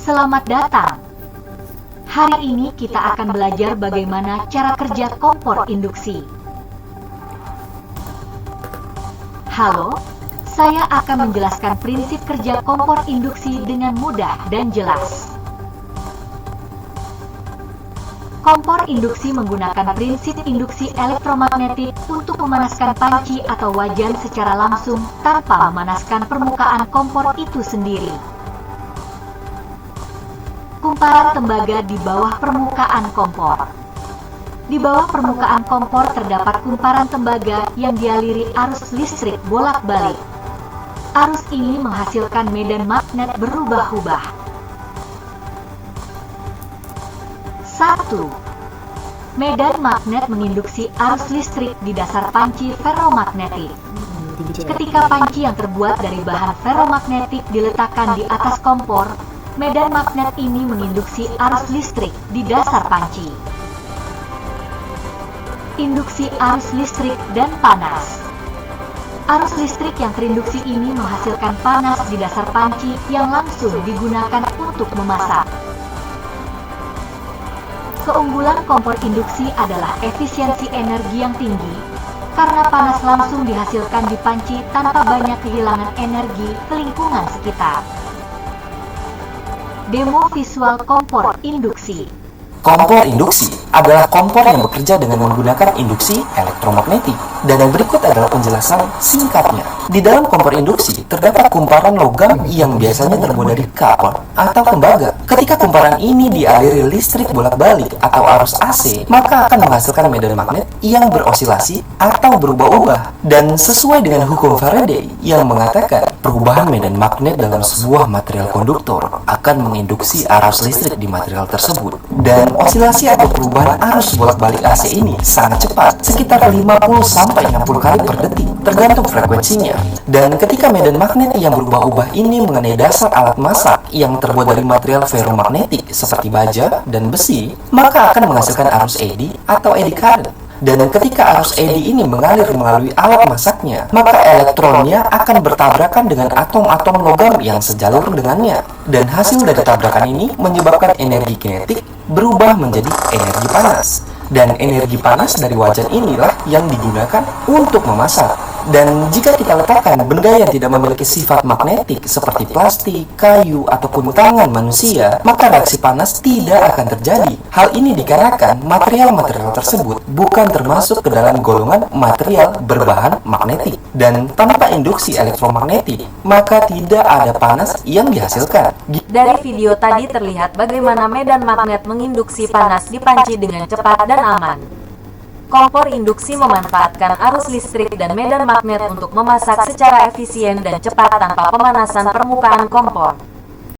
Selamat datang. Hari ini kita akan belajar bagaimana cara kerja kompor induksi. Halo, saya akan menjelaskan prinsip kerja kompor induksi dengan mudah dan jelas. Kompor induksi menggunakan prinsip induksi elektromagnetik untuk memanaskan panci atau wajan secara langsung tanpa memanaskan permukaan kompor itu sendiri. Kumparan tembaga di bawah permukaan kompor. Di bawah permukaan kompor terdapat kumparan tembaga yang dialiri arus listrik bolak-balik. Arus ini menghasilkan medan magnet berubah-ubah. 1. Medan magnet menginduksi arus listrik di dasar panci ferromagnetik. Ketika panci yang terbuat dari bahan ferromagnetik diletakkan di atas kompor, medan magnet ini menginduksi arus listrik di dasar panci. Induksi arus listrik dan panas. Arus listrik yang terinduksi ini menghasilkan panas di dasar panci yang langsung digunakan untuk memasak. Keunggulan kompor induksi adalah efisiensi energi yang tinggi, karena panas langsung dihasilkan di panci tanpa banyak kehilangan energi ke lingkungan sekitar. Demo visual kompor induksi. Kompor induksi adalah kompor yang bekerja dengan menggunakan induksi elektromagnetik. Dan yang berikut adalah penjelasan singkatnya. Di dalam kompor induksi terdapat kumparan logam yang biasanya terbuat dari copper atau tembaga. Ketika kumparan ini dialiri listrik bolak-balik atau arus AC, maka akan menghasilkan medan magnet yang berosilasi atau berubah-ubah. Dan sesuai dengan hukum Faraday yang mengatakan perubahan medan magnet dalam sebuah material konduktor akan menginduksi arus listrik di material tersebut. Dan osilasi atau perubahan arus bolak-balik AC ini sangat cepat, sekitar 50-60 kali per detik, tergantung frekuensinya. Dan ketika medan magnet yang berubah-ubah ini mengenai dasar alat masak yang terbuat dari material ferromagnetik seperti baja dan besi, maka akan menghasilkan arus eddy atau eddy current. Dan ketika arus eddy ini mengalir melalui alat masaknya, maka elektronnya akan bertabrakan dengan atom-atom logam yang sejalur dengannya. Dan hasil dari tabrakan ini menyebabkan energi kinetik berubah menjadi energi panas. Dan energi panas dari wajan inilah yang digunakan untuk memasak. Dan jika kita letakkan benda yang tidak memiliki sifat magnetik seperti plastik, kayu, ataupun tangan manusia, maka reaksi panas tidak akan terjadi. Hal ini dikarenakan material-material tersebut bukan termasuk ke dalam golongan material berbahan magnetik. Dan tanpa induksi elektromagnetik, maka tidak ada panas yang dihasilkan. Dari video tadi terlihat bagaimana medan magnet menginduksi panas di panci dengan cepat dan aman. Kompor induksi memanfaatkan arus listrik dan medan magnet untuk memasak secara efisien dan cepat tanpa pemanasan permukaan kompor.